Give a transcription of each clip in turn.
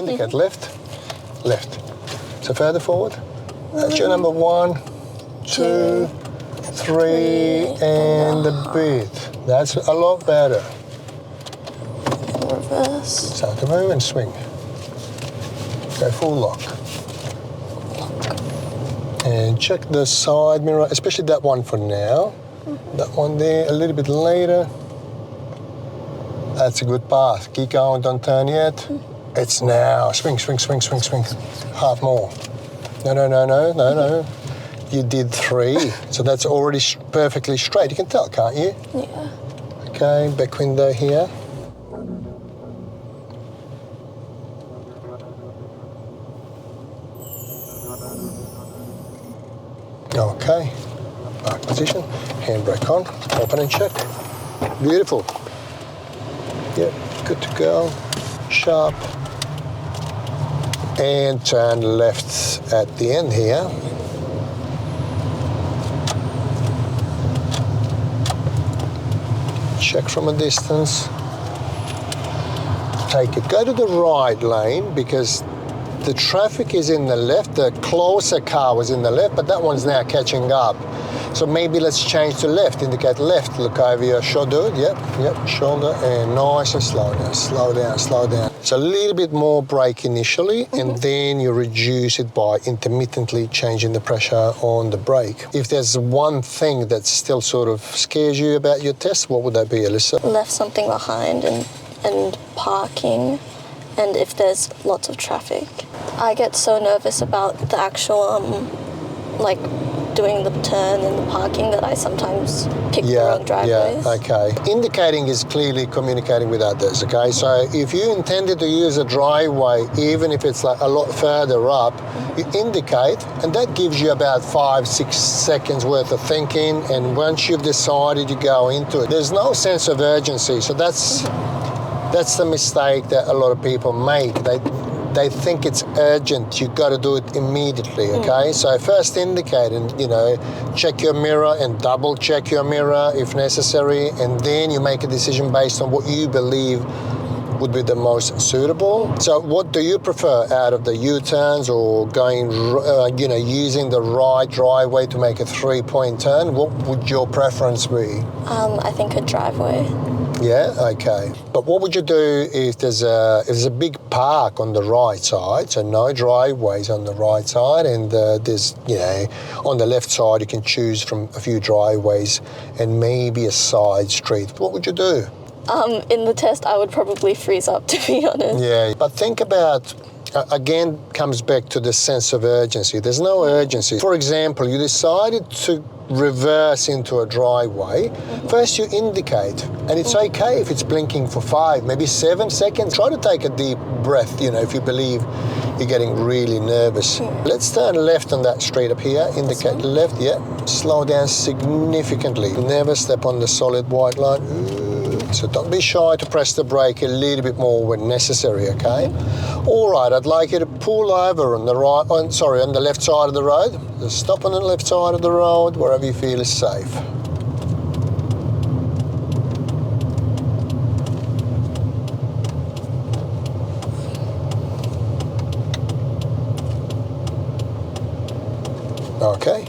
Indicate left, left. So further forward. That's your number 1, 2, 3, and a bit. That's a lot better. Reverse. Start to move and swing. Go full lock. And check the side mirror, especially that one for now. That one there, a little bit later. That's a good path. Keep going, don't turn yet. It's now. Swing, swing, swing, swing, swing. Half more. No. You did 3, so that's already perfectly straight. You can tell, can't you? Yeah. Okay, back window here. Okay, back position, handbrake on, open and check. Beautiful. Yep, good to go. Sharp. And turn left at the end here. Check from a distance. Take it. Go to the right lane because the traffic is in the left. The closer car was in the left, but that one's now catching up. So maybe let's change to left. Indicate left. Look over your shoulder. Yep, shoulder. And nice and slow down, slow down, slow down. So a little bit more brake initially, and then you reduce it by intermittently changing the pressure on the brake. If there's one thing that still sort of scares you about your test, what would that be, Alyssa? Left something behind and parking, and if there's lots of traffic. I get so nervous about the actual, like, doing the turn and the parking that I sometimes pick the wrong driveways. Yeah, okay. Indicating is clearly communicating with others, okay? So if you intended to use a driveway, even if it's like a lot further up, you indicate, and that gives you about 5-6 seconds worth of thinking, and once you've decided, you go into it. There's no sense of urgency, so that's the mistake that a lot of people make. They think it's urgent, you've got to do it immediately, okay? So first indicate and, check your mirror and double check your mirror if necessary, and then you make a decision based on what you believe would be the most suitable. So what do you prefer out of the U-turns or going, using the right driveway to make a 3-point turn? What would your preference be? I think a driveway. Yeah, okay. But what would you do if there's a big park on the right side, so no driveways on the right side, and there's, on the left side you can choose from a few driveways and maybe a side street. What would you do? In the test, I would probably freeze up, to be honest. Yeah, but think about, again, comes back to the sense of urgency. There's no urgency. For example, you decided to reverse into a driveway. First you indicate, and it's okay if it's blinking for 5, maybe 7 seconds. Try to take a deep breath, if you believe you're getting really nervous. Let's turn left on that street up here. Indicate left, slow down significantly. Never step on the solid white line. So don't be shy to press the brake a little bit more when necessary, okay? All right, I'd like you to pull over on the on the left side of the road. Just stop on the left side of the road, wherever you feel is safe. Okay.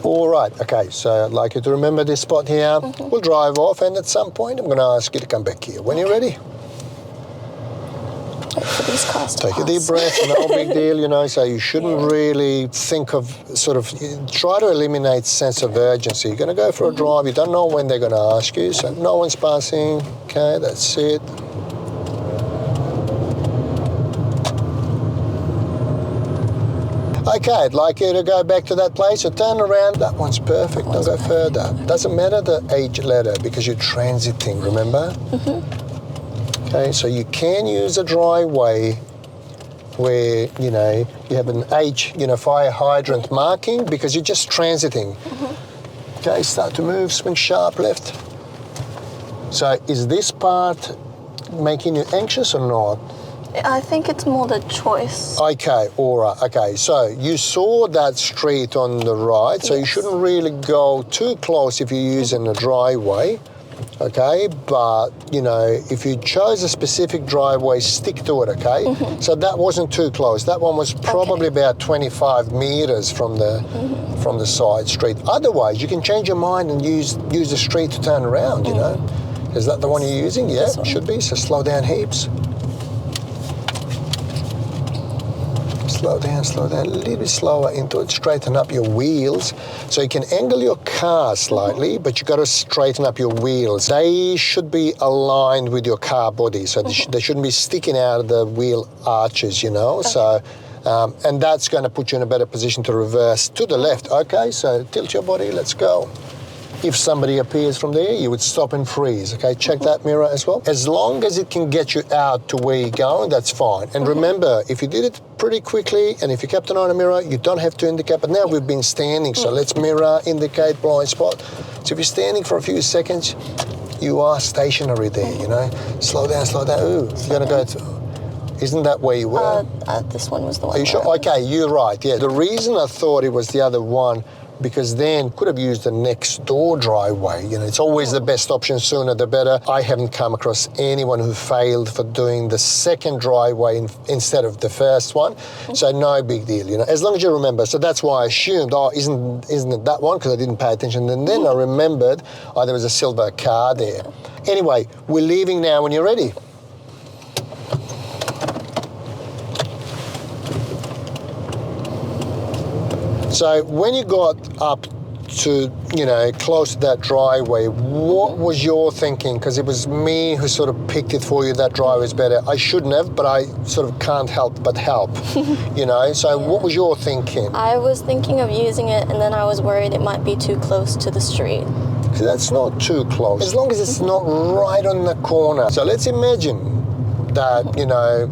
All right, okay, so I'd like you to remember this spot here. We'll drive off, and at some point I'm going to ask you to come back here. When you're ready. Wait for these cars to Take a deep breath, no big deal, so you shouldn't really think of try to eliminate sense of urgency. You're going to go for a drive, you don't know when they're going to ask you, so no one's passing. Okay, that's it. Okay, I'd like you to go back to that place, so turn around. That one's perfect, don't go further. Doesn't matter the age letter because you're transiting, remember? Okay, so you can use a driveway where, you have an H, fire hydrant marking because you're just transiting. Okay, start to move, swing sharp left. So is this part making you anxious or not? I think it's more the choice. Okay, all right, okay. So you saw that street on the right, so you shouldn't really go too close if you're using a driveway. okay? But, you know, if you chose a specific driveway, stick to it, okay? So that wasn't too close. That one was probably about 25 meters from the side street. Otherwise, you can change your mind and use the street to turn around, you know? Is that the one you're using? Yeah, should be. So slow down heaps. Slow down, a little bit slower into it. Straighten up your wheels. So you can angle your car slightly, but you got to straighten up your wheels. They should be aligned with your car body, so they shouldn't be sticking out of the wheel arches, you know. So, and that's going to put you in a better position to reverse to the left. Okay, so tilt your body, let's go. If somebody appears from there, you would stop and freeze, okay? Check that mirror as well. As long as it can get you out to where you're going, that's fine. And remember, if you did it pretty quickly and if you kept an eye on a mirror, you don't have to indicate. But now we've been standing, so let's mirror, indicate, blind spot. So if you're standing for a few seconds, you are stationary there, you know? Slow down. Ooh, you're gonna go to... Isn't that where you were? This one was the one. Are you sure? Okay, you're right, yeah. The reason I thought it was the other one, because then could have used the next door driveway. You know, it's always the best option, sooner the better. I haven't come across anyone who failed for doing the second driveway instead of the first one. So no big deal, you know, as long as you remember. So that's why I assumed, oh, isn't it that one? Because I didn't pay attention. And then I remembered, oh, there was a silver car there. Anyway, we're leaving now when you're ready. So when you got up to, you know, close to that driveway, what was your thinking? Because it was me who sort of picked it for you, that driveway is better. I shouldn't have, but I sort of can't help but help, you know? So what was your thinking? I was thinking of using it, and then I was worried it might be too close to the street. So that's not too close, as long as it's not right on the corner. So let's imagine that, you know,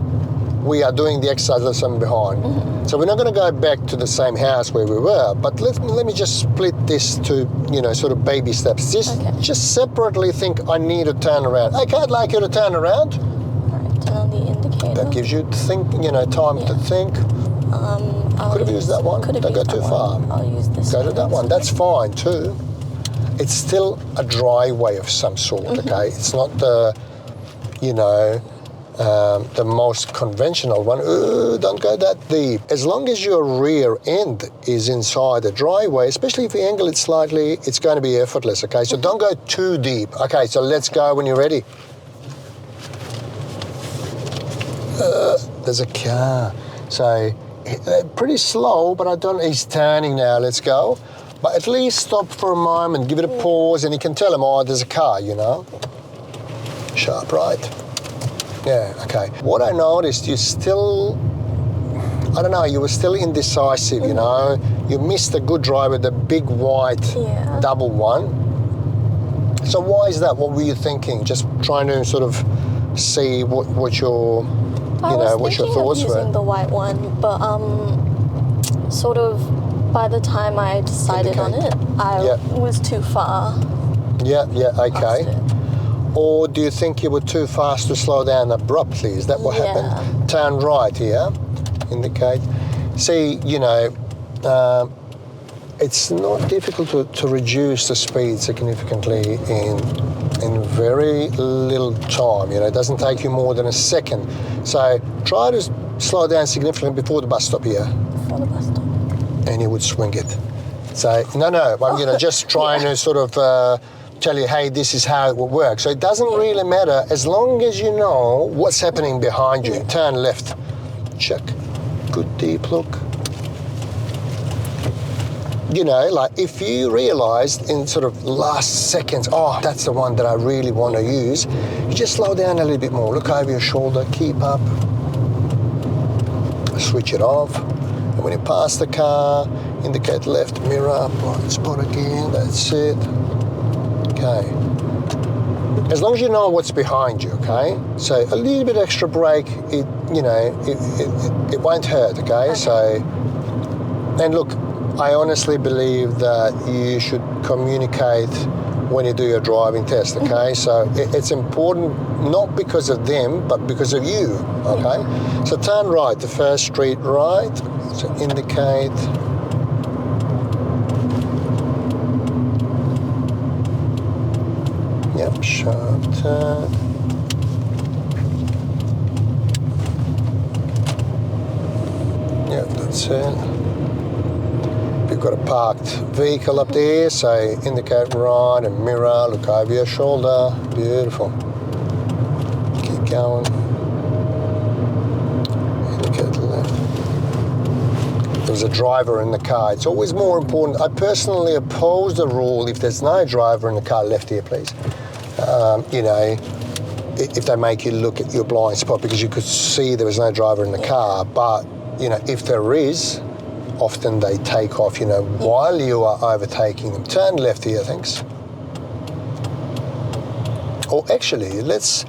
we are doing the exercise of something behind. So we're not going to go back to the same house where we were, but let me just split this to, you know, sort of baby steps. Just separately think, I need to turn around. Okay, I'd like you to turn around. All right, turn on the indicator. That gives you time to think. Could have used that one. Don't go too far. I'll use this one. Go to that one. That's fine too. It's still a driveway of some sort, okay? It's not the, you know, the most conventional one. Ooh, don't go that deep. As long as your rear end is inside the driveway, especially if you angle it slightly, it's going to be effortless, okay? So don't go too deep. Okay, so let's go when you're ready. There's a car. So pretty slow, but he's turning now. Let's go. But at least stop for a moment, give it a pause, and you can tell him, oh, there's a car, you know? Sharp right. Yeah, okay. What I noticed, you were still indecisive, you know? You missed a good drive with the big white double one. So why is that? What were you thinking? Just trying to sort of see what your, what your thoughts were? I was using the white one, but sort of by the time I decided on it, I was too far. Yeah, okay. Or do you think you were too fast to slow down abruptly? Is that what happened? Turn right here, indicate. See, you know, it's not difficult to reduce the speed significantly in very little time. You know, it doesn't take you more than a second. So try to slow down significantly before the bus stop here. Before the bus stop. And you would swing it. So, I'm just trying to sort of tell you, hey, this is how it will work. So it doesn't really matter as long as you know what's happening behind you. Turn left. Check. Good deep look. You know, like if you realised in sort of last seconds, oh, that's the one that I really want to use, you just slow down a little bit more. Look over your shoulder, keep up. Switch it off. And when you pass the car, indicate left mirror, blind spot again, that's it. Okay. As long as you know what's behind you, okay? So a little bit extra brake, it won't hurt, okay? So, and look, I honestly believe that you should communicate when you do your driving test, okay? So it's important not because of them, but because of you, okay? So turn right, the first street right, so indicate. Yep. Sharp turn. Yeah, that's it. You've got a parked vehicle up there, so indicate right and mirror, look over your shoulder. Beautiful. Keep going. Indicate left. There's a driver in the car. It's always more important. I personally oppose the rule if there's no driver in the car, left here, please. You know, if they make you look at your blind spot because you could see there was no driver in the car, but, you know, if there is, often they take off, you know, while you are overtaking them. Turn left here, thanks. Or actually, let's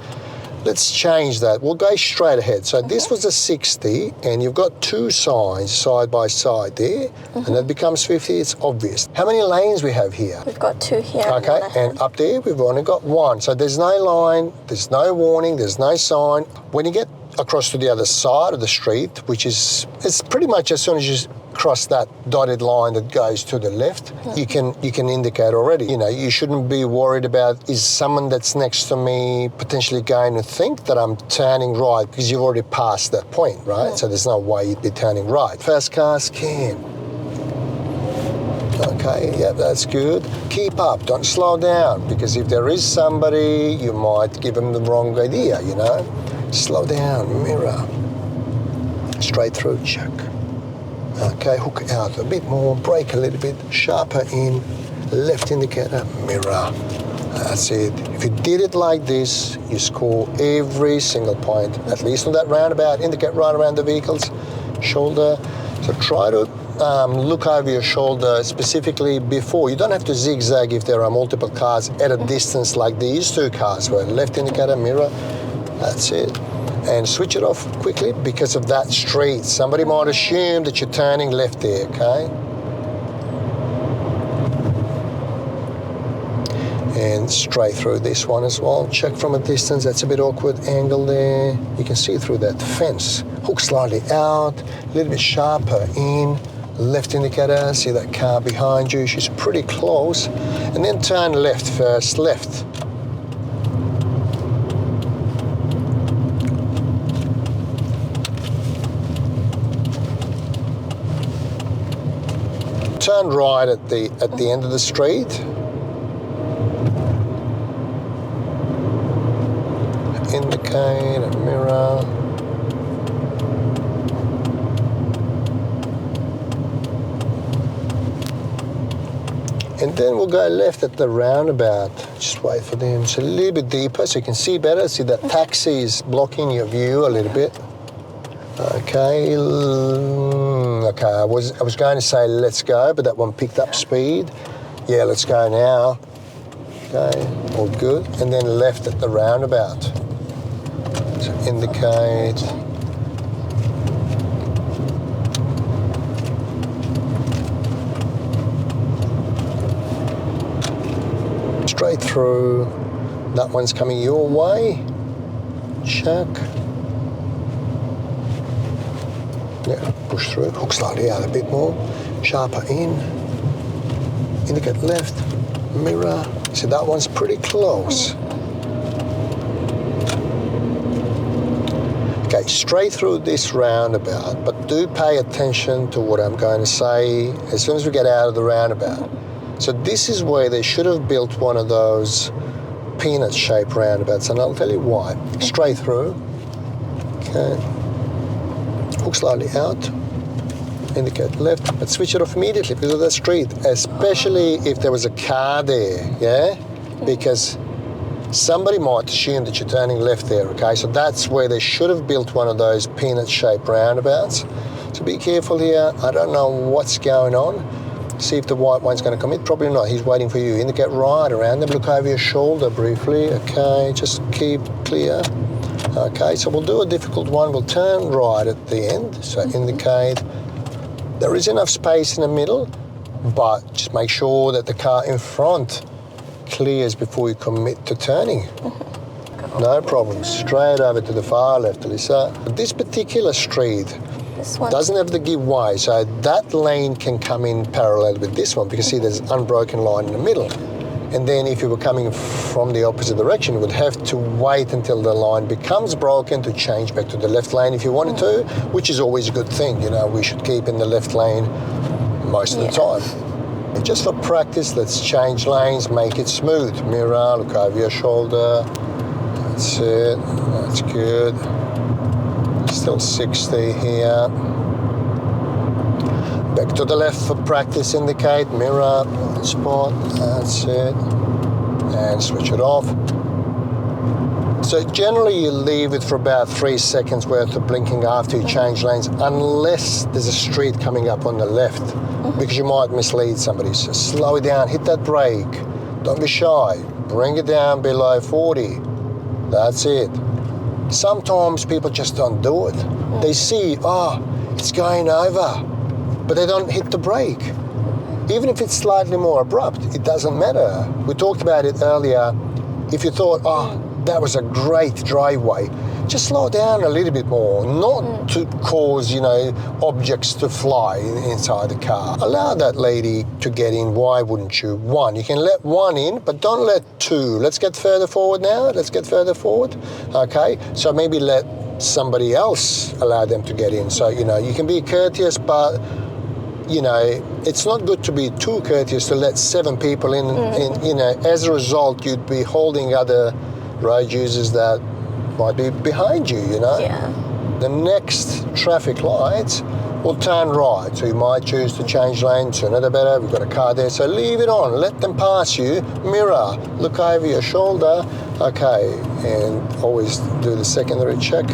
change that. We'll go straight ahead. So this was a 60, and you've got two signs side by side there, and that becomes 50. It's obvious. How many lanes we have here? We've got two here. Okay, and up there we've only got one. So there's no line, there's no warning, there's no sign. When you get across to the other side of the street, which is, it's pretty much as soon as you cross that dotted line that goes to the left, you can indicate already. You know, you shouldn't be worried about, is someone that's next to me potentially going to think that I'm turning right, because you've already passed that point, right? So there's no way you'd be turning right. Fast car scan. Okay, yeah, that's good. Keep up, don't slow down, because if there is somebody, you might give them the wrong idea, you know? Slow down, mirror. Straight through, check. Okay, hook out a bit more, brake a little bit, sharper in, left indicator, mirror. That's it. If you did it like this, you score every single point, at least on that roundabout. Indicate right around the vehicles, shoulder. So try to look over your shoulder specifically before. You don't have to zigzag if there are multiple cars at a distance like these two cars were. Left indicator, mirror, that's it. And switch it off quickly because of that street. Somebody might assume that you're turning left there, okay? And straight through this one as well. Check from a distance, that's a bit awkward angle there. You can see through that fence. Hook slightly out, a little bit sharper in. Left indicator, see that car behind you, she's pretty close. And then turn left first, left. Turn right at the end of the street. Indicate a mirror. And then we'll go left at the roundabout. Just wait for them. It's a little bit deeper so you can see better. See that taxi is blocking your view a little bit. Okay. Okay, I was going to say let's go, but that one picked up speed. Yeah, let's go now. Okay, all good. And then left at the roundabout. So indicate. Straight through. That one's coming your way. Check. Yeah, push through, hook slightly out a bit more, sharper in, indicate left, mirror. See, that one's pretty close. Okay, straight through this roundabout, but do pay attention to what I'm going to say as soon as we get out of the roundabout. So this is where they should have built one of those peanut-shaped roundabouts, and I'll tell you why. Straight through, okay. Hook slightly out, indicate left, but switch it off immediately because of that street, especially if there was a car there, yeah? Because somebody might assume that you're turning left there, okay? So that's where they should have built one of those peanut-shaped roundabouts. So be careful here. I don't know what's going on. See if the white one's going to come in. Probably not. He's waiting for you. Indicate right around them. Look over your shoulder briefly. Okay, just keep clear. Okay, so we'll do a difficult one. We'll turn right at the end. So indicate. There is enough space in the middle, but just make sure that the car in front clears before you commit to turning. No problem. Straight over to the far left, Alyssa. This particular street doesn't have the give way, so that lane can come in parallel with this one because see there's an unbroken line in the middle. And then if you were coming from the opposite direction, you would have to wait until the line becomes broken to change back to the left lane if you wanted to, which is always a good thing. You know, we should keep in the left lane most of the time. And just for practice, let's change lanes, make it smooth. Mirror, look over your shoulder. That's it, that's good. Still 60 here. Back to the left for practice, indicate, mirror, spot, that's it. And switch it off. So generally you leave it for about 3 seconds worth of blinking after you change lanes, unless there's a street coming up on the left, because you might mislead somebody. So slow it down, hit that brake, don't be shy, bring it down below 40. That's it. Sometimes people just don't do it. They see, oh, it's going over, but they don't hit the brake. Even if it's slightly more abrupt, it doesn't matter. We talked about it earlier. If you thought, oh, that was a great driveway, just slow down a little bit more, not to cause, you know, objects to fly inside the car. Allow that lady to get in. Why wouldn't you? One, you can let one in, but don't let two. Let's get further forward now. Let's get further forward. Okay, so maybe let somebody else allow them to get in. So, you know, you can be courteous, but, you know, it's not good to be too courteous to let 7 people in. And, you know, as a result, you'd be holding other road users that might be behind you, you know. Yeah. The next traffic light will turn right, so you might choose to change lanes, sooner the better. We've got a car there, so leave it on, let them pass you. Mirror, look over your shoulder. Okay, and always do the secondary check.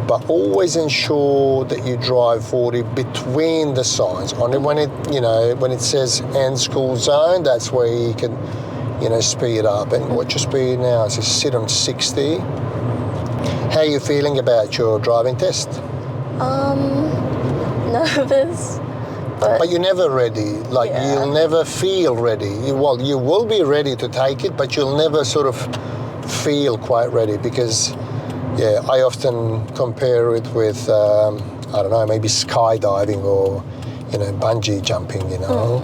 But always ensure that you drive 40 between the signs. Only when it, you know, when it says end school zone, that's where you can, you know, speed up. And what's your speed now? So sit on 60. How are you feeling about your driving test? Nervous, but you're never ready. Like, you'll never feel ready. You will be ready to take it, but you'll never sort of feel quite ready, because, yeah, I often compare it with, I don't know, maybe skydiving or, you know, bungee jumping, you know.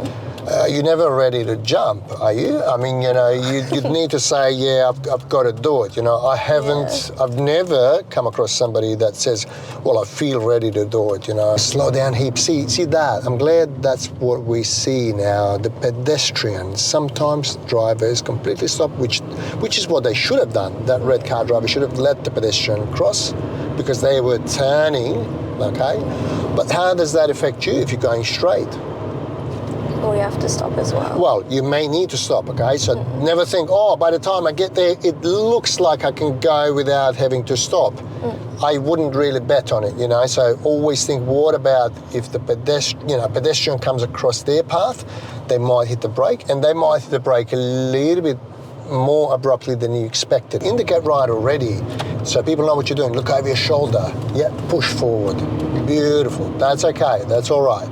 You're never ready to jump, are you? I mean, you know, you'd need to say, yeah, I've got to do it. You know, I've never come across somebody that says, well, I feel ready to do it, you know. Slow down heaps. See that? I'm glad that's what we see now. The pedestrians, sometimes drivers completely stop, which is what they should have done. That red car driver should have let the pedestrian cross because they were turning, okay? But how does that affect you if you're going straight? we have to stop as well. Well, you may need to stop, okay? So never think, oh, by the time I get there, it looks like I can go without having to stop. I wouldn't really bet on it, you know? So always think, what about if the pedestrian comes across their path, they might hit the brake, and they might hit the brake a little bit more abruptly than you expected. Indicate right already, so people know what you're doing. Look over your shoulder. Yeah, push forward. Beautiful. That's okay. That's all right.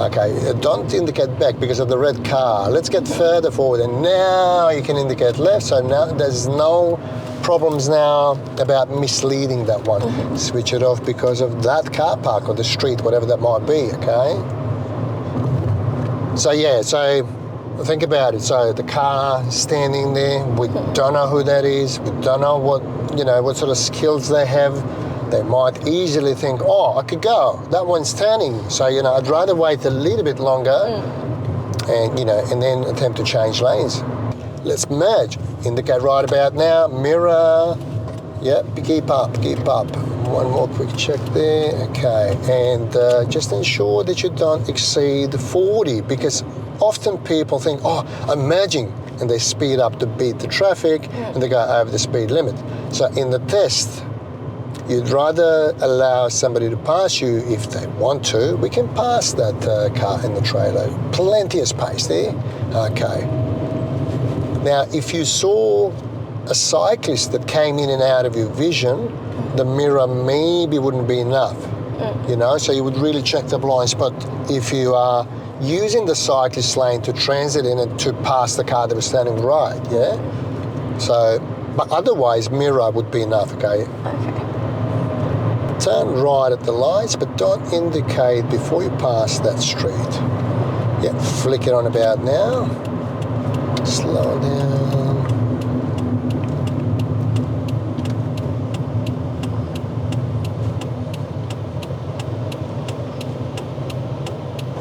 Okay, don't indicate back because of the red car. Let's get further forward, and now you can indicate left, so now there's no problems now about misleading that one. Switch it off because of that car park or the street, whatever that might be, okay? So yeah, so think about it. So the car standing there, we don't know who that is, we don't know what sort of skills they have. They might easily think, oh, I could go. That one's turning. So, I'd rather wait a little bit longer and then attempt to change lanes. Let's merge. Indicate right about now. Mirror. Yep, keep up. One more quick check there. Okay, and just ensure that you don't exceed 40, because often people think, oh, I'm merging, and they speed up to beat the traffic and they go over the speed limit. So in the test, you'd rather allow somebody to pass you if they want to. We can pass that car in the trailer. Plenty of space there. Okay. Now, if you saw a cyclist that came in and out of your vision, the mirror maybe wouldn't be enough, so you would really check the blind spot if you are using the cyclist lane to transit in and to pass the car that was standing right, yeah? So, but otherwise, mirror would be enough, okay? Turn right at the lights, but don't indicate before you pass that street. Yeah, flick it on about now. Slow down.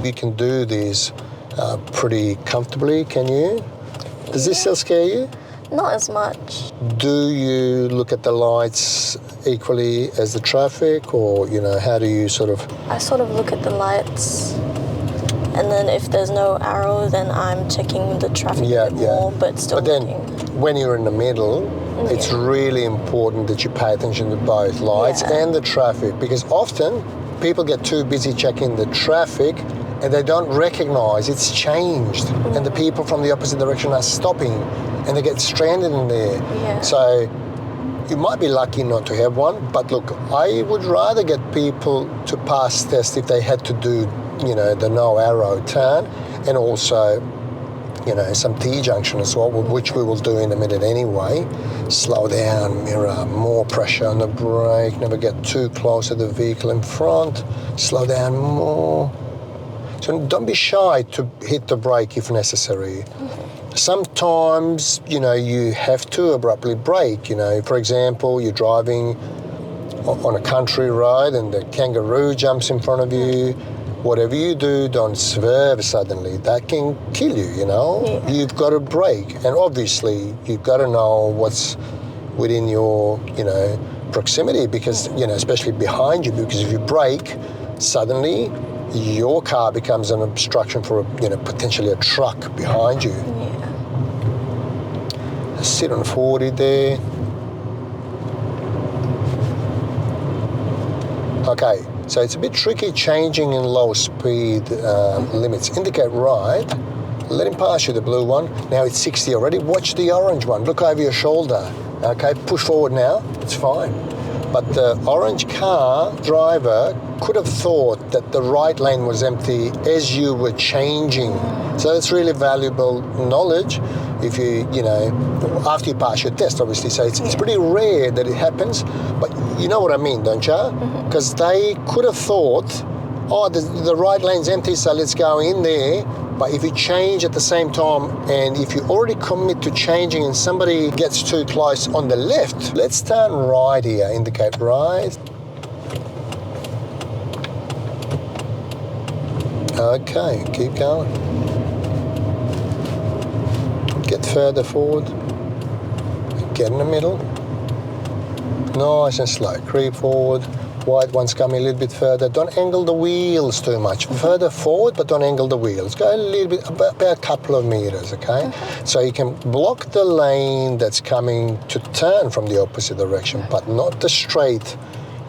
You can do these pretty comfortably, can you? Does this still scare you? Not as much. Do you look at the lights equally as the traffic, or, you know, how do you sort of... I sort of look at the lights, and then if there's no arrow, then I'm checking the traffic a bit more, but still looking. When you're in the middle, it's really important that you pay attention to both lights and the traffic, because often people get too busy checking the traffic and they don't recognise it's changed, and the people from the opposite direction are stopping and they get stranded in there. Yeah. So you might be lucky not to have one, but look, I would rather get people to pass test if they had to do, you know, the no arrow turn, and also, you know, some T-junction as well, which we will do in a minute anyway. Slow down, mirror, more pressure on the brake, never get too close to the vehicle in front, slow down more. So don't be shy to hit the brake if necessary. Sometimes, you know, you have to abruptly brake. You know, for example, you're driving on a country road and the kangaroo jumps in front of you. Whatever you do, don't swerve suddenly. That can kill you, you know. Yeah. You've got to brake. And obviously, you've got to know what's within your, you know, proximity, because, you know, especially behind you, because if you brake, suddenly your car becomes an obstruction for, you know, potentially a truck behind you. Yeah. Sit on 40 there. Okay, so it's a bit tricky changing in low speed limits. Indicate right. Let him pass you, the blue one. Now it's 60 already. Watch the orange one. Look over your shoulder. Okay, push forward now. It's fine. But the orange car driver could have thought that the right lane was empty as you were changing. So it's really valuable knowledge if you know, after you pass your test, obviously. So it's pretty rare that it happens, but you know what I mean, don't you? Because they could have thought, oh, the right lane's empty, so let's go in there. But if you change at the same time, and if you already commit to changing and somebody gets too close on the left, let's turn right here, indicate right. Okay, keep going. Get further forward. Get in the middle. Nice and slow. Creep forward. White one's coming a little bit further. Don't angle the wheels too much. Further forward, but don't angle the wheels. Go a little bit, about a couple of meters, okay? So you can block the lane that's coming to turn from the opposite direction, but not the straight,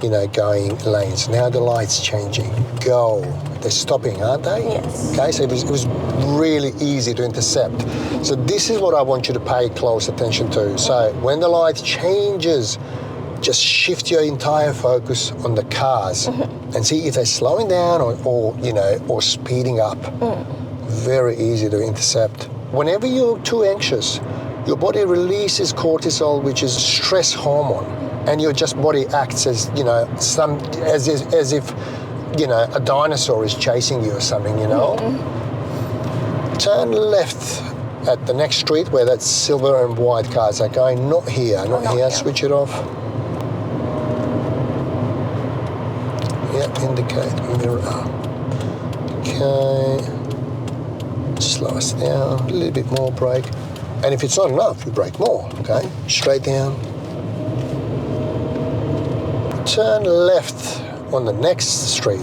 you know, going lanes. Now the light's changing. Go. They're stopping, aren't they? Yes. Okay, so it was really easy to intercept. So this is what I want you to pay close attention to. So when the light changes, just shift your entire focus on the cars and see if they're slowing down or you know, or speeding up. Very easy to intercept. Whenever you're too anxious, your body releases cortisol, which is stress hormone, and your just body acts as, you know, as if, you know, a dinosaur is chasing you or something, you know. Turn left at the next street where that silver and white cars are going. Not here, not here. Switch it off. Yep, indicate mirror. Okay. Slow us down, a little bit more brake. And if it's not enough, you brake more, okay? Straight down. Turn left on the next street.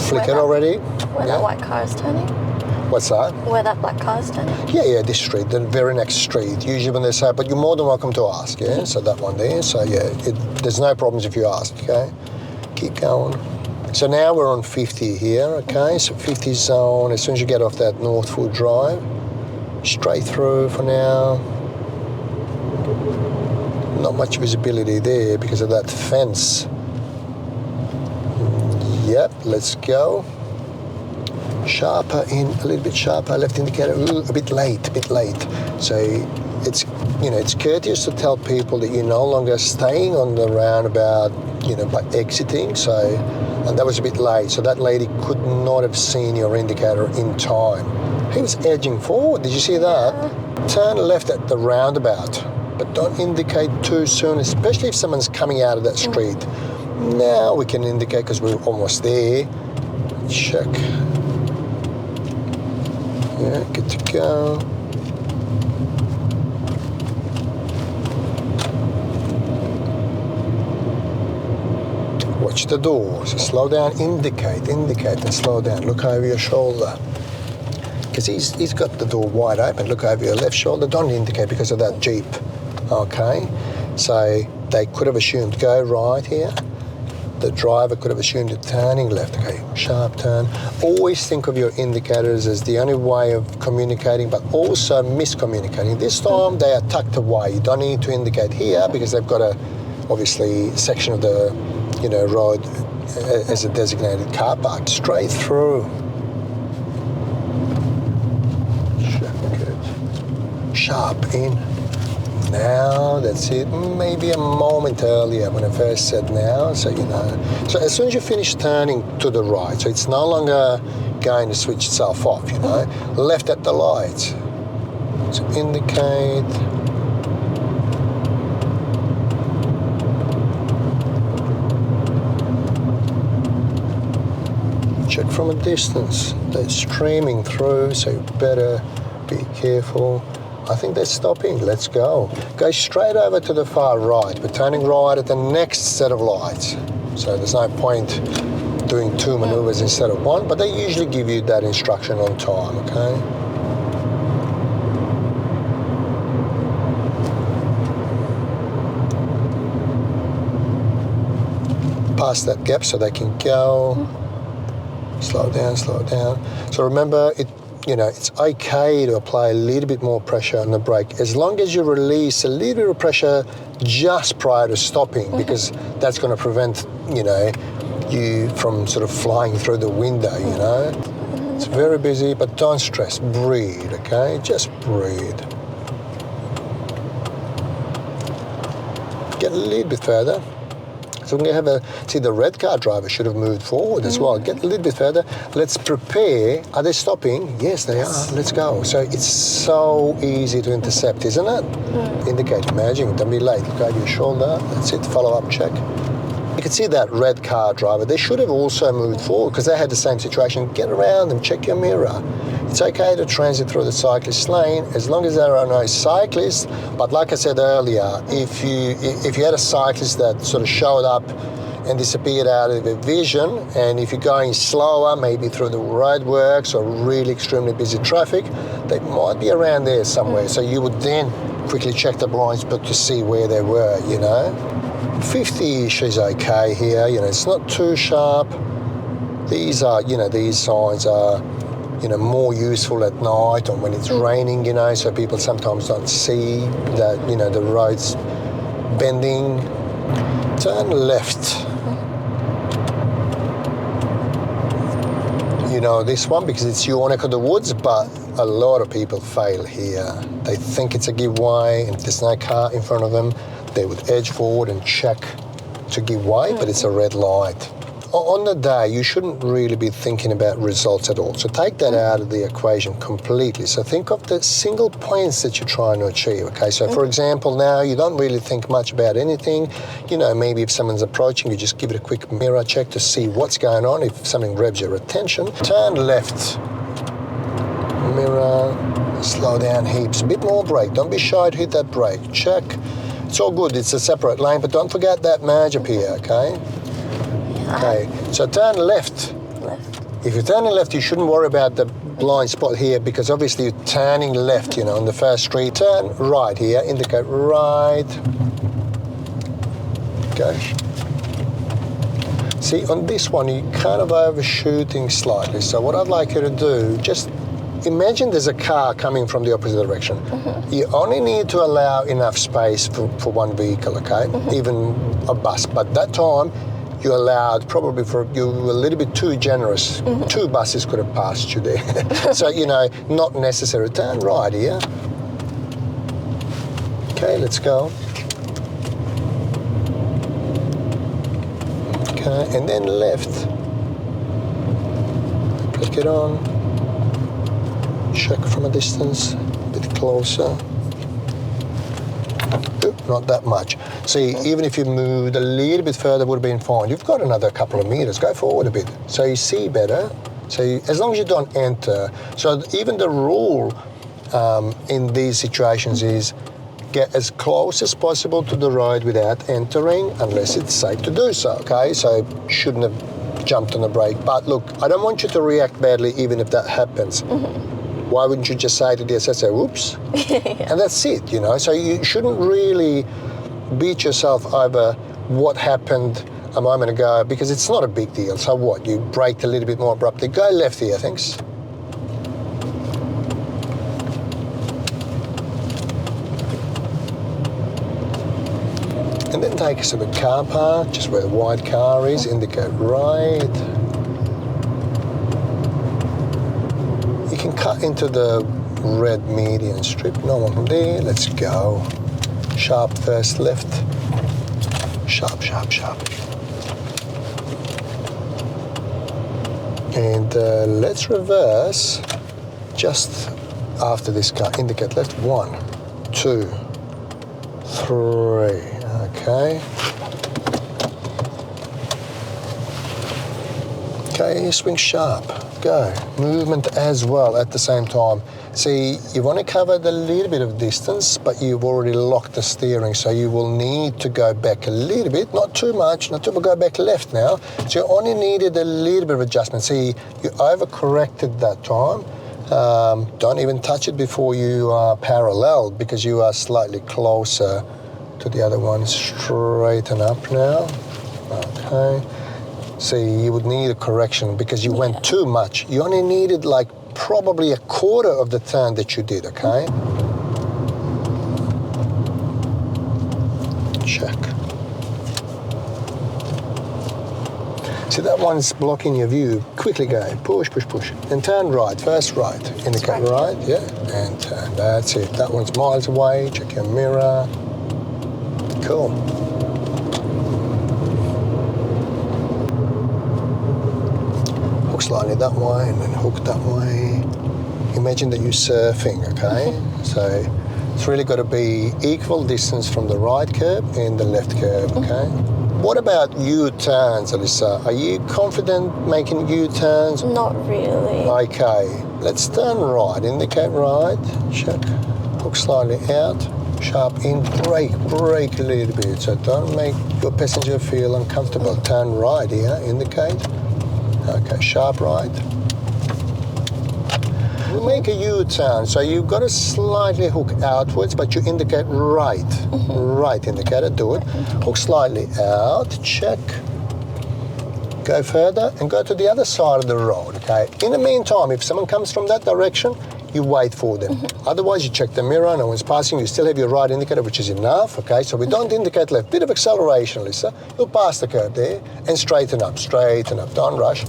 Flick it already. Where that white car is turning? What's that? Where that black car is turning? Yeah, this street, the very next street. Usually when they say, but you're more than welcome to ask, yeah? So that one there. So yeah, there's no problems if you ask, okay? Keep going. So now we're on 50 here, okay? So 50 zone, as soon as you get off that Northwood Drive, straight through for now. Not much visibility there because of that fence. Yep, let's go. Sharper in, a little bit sharper, left indicator, ooh, a bit late. So it's you know, it's courteous to tell people that you're no longer staying on the roundabout, you know, by exiting. So, and that was a bit late. So that lady could not have seen your indicator in time. He was edging forward. Did you see that? Turn left at the roundabout, but don't indicate too soon, especially if someone's coming out of that street. Now we can indicate because we're almost there. Check. Yeah, good to go. Watch the door. So slow down, indicate, and slow down. Look over your shoulder. Because he's got the door wide open. Look over your left shoulder. Don't indicate because of that Jeep. Okay? So they could have assumed go right here. The driver could have assumed you're turning left. Okay, sharp turn. Always think of your indicators as the only way of communicating, but also miscommunicating. This time they are tucked away. You don't need to indicate here because they've got a, obviously, section of the, you know, road as a designated car park. Straight through. Good. Sharp in. Now, that's it. Maybe a moment earlier when I first said now, so you know. So as soon as you finish turning to the right, so it's no longer going to switch itself off, you know. Left at the lights. So indicate. Check from a distance. They're streaming through, so you better be careful. I think they're stopping. Let's go. Go straight over to the far right. We're turning right at the next set of lights. So there's no point doing two maneuvers instead of one, but they usually give you that instruction on time, okay? Past that gap so they can go. Slow down, slow down. So remember, you know, it's okay to apply a little bit more pressure on the brake as long as you release a little bit of pressure just prior to stopping, because that's going to prevent, you know, you from sort of flying through the window, you know. It's very busy, but don't stress. Breathe, okay? Just breathe. Get a little bit further. So we're going to have see the red car driver should have moved forward as well. Get a little bit further. Let's prepare. Are they stopping? Yes, they are. Let's go. So it's so easy to intercept, isn't it? Indicate, imagine, don't be late. Look over your shoulder. That's it, follow-up check. You can see that red car driver. They should have also moved forward because they had the same situation. Get around them, check your mirror. It's okay to transit through the cyclist lane as long as there are no cyclists. But like I said earlier, if you had a cyclist that sort of showed up and disappeared out of your vision, and if you're going slower, maybe through the roadworks or really extremely busy traffic, they might be around there somewhere. So you would then quickly check the blind spot to see where they were, you know. 50-ish is okay here, you know, it's not too sharp. These are, you know, these signs are, you know, more useful at night or when it's raining, you know, so people sometimes don't see that, you know, the road's bending. Turn left. You know this one because it's your neck of the woods, but a lot of people fail here. They think it's a give way, and if there's no car in front of them, they would edge forward and check to give way, but it's a red light. On the day, you shouldn't really be thinking about results at all. So take that out of the equation completely. So think of the single points that you're trying to achieve, okay? So for example, now you don't really think much about anything. You know, maybe if someone's approaching, you just give it a quick mirror check to see what's going on, if something grabs your attention. Turn left. Mirror, slow down heaps. A bit more brake. Don't be shy to hit that brake. Check. It's all good. It's a separate lane, but don't forget that merge up here, okay? Okay, so turn left. If you're turning left, you shouldn't worry about the blind spot here because obviously you're turning left, you know, on the first street. Turn right here, indicate right. Okay. See, on this one, you're kind of overshooting slightly. So what I'd like you to do, just imagine there's a car coming from the opposite direction. You only need to allow enough space for one vehicle, okay? Even a bus, but that time, you allowed probably you were a little bit too generous. 2 buses could have passed you there. So, you know, not necessary. Turn right here. Okay, let's go. Okay, and then left. Click it on. Check from a distance, a bit closer. Oop, not that much. See, even if you moved a little bit further, would have been fine. You've got another couple of meters. Go forward a bit, so you see better. So as long as you don't enter. So even the rule in these situations is get as close as possible to the road without entering, unless it's safe to do so. Okay, so shouldn't have jumped on the brake. But look, I don't want you to react badly, even if that happens. Why wouldn't you just say to the assessor, "Whoops," and that's it, you know? So you shouldn't really beat yourself over what happened a moment ago, because it's not a big deal. So what? You braked a little bit more abruptly. Go left here, thanks. And then take us to the car park, just where the white car is, indicate right. You can cut into the red median strip, no one from there, let's go. Sharp first left, sharp, sharp, sharp. And let's reverse just after this car, indicate left, 1, 2, 3, okay. Okay, swing sharp, go. Movement as well at the same time. See, you want to cover the little bit of distance, but you've already locked the steering, so you will need to go back a little bit, not too much, not too much, go back left now. So you only needed a little bit of adjustment. See, you overcorrected that time. Don't even touch it before you are parallel, because you are slightly closer to the other one. Straighten up now, okay. See, you would need a correction because you went too much. You only needed like probably a quarter of the turn that you did, okay? Check. See, that one's blocking your view. Quickly go, push, push, push. And turn right, first right. Indicate right, yeah, and turn, that's it. That one's miles away, check your mirror. Cool. Slightly that way and then hook that way. Imagine that you're surfing, okay? So it's really got to be equal distance from the right curb and the left curb, okay? What about U-turns, Alyssa? Are you confident making U-turns? Not really. Okay, let's turn right, indicate right, check, hook slightly out, sharp in, brake a little bit, so don't make your passenger feel uncomfortable. Turn right here, indicate. Okay, sharp right. You make a U-turn, so you've got to slightly hook outwards, but you indicate right. Right indicator, do it. Hook slightly out, check. Go further and go to the other side of the road, okay? In the meantime, if someone comes from that direction, you wait for them. Otherwise, you check the mirror, no one's passing, you still have your right indicator, which is enough, okay? So we don't indicate left. Bit of acceleration, Lisa. You'll pass the curb there and straighten up, don't rush.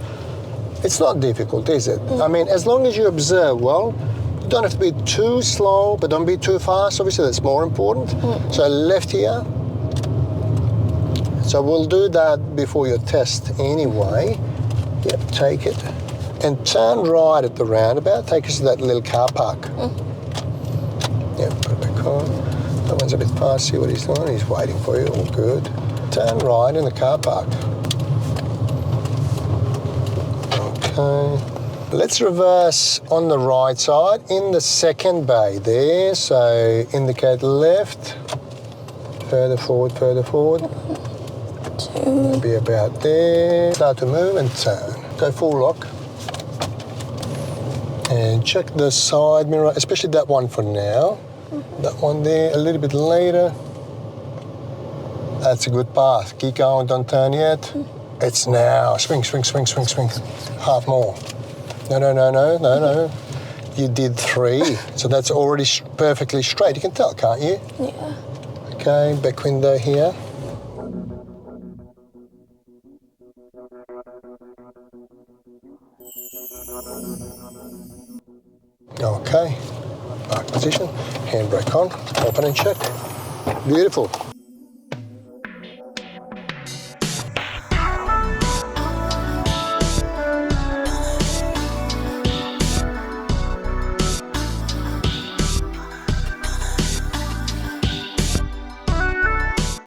It's not difficult, is it? I mean, as long as you observe well, you don't have to be too slow, but don't be too fast. Obviously, that's more important. So left here. So we'll do that before your test anyway. Yep, take it. And turn right at the roundabout. Take us to that little car park. Yeah, put it back on. That one's a bit fast. See what he's doing. He's waiting for you. All good. Turn right in the car park. Okay. Let's reverse on the right side in the second bay there. So indicate left. Further forward, further forward. Maybe about there. Start to move and turn. Go full lock. And check the side mirror, especially that one for now. That one there, a little bit later. That's a good path. Keep going, don't turn yet. It's now. Swing, swing, swing, swing, swing. Half more. No. You did 3, so that's already perfectly straight. You can tell, can't you? Yeah. Okay, back window here. Okay, park position, handbrake on, open and check. Beautiful.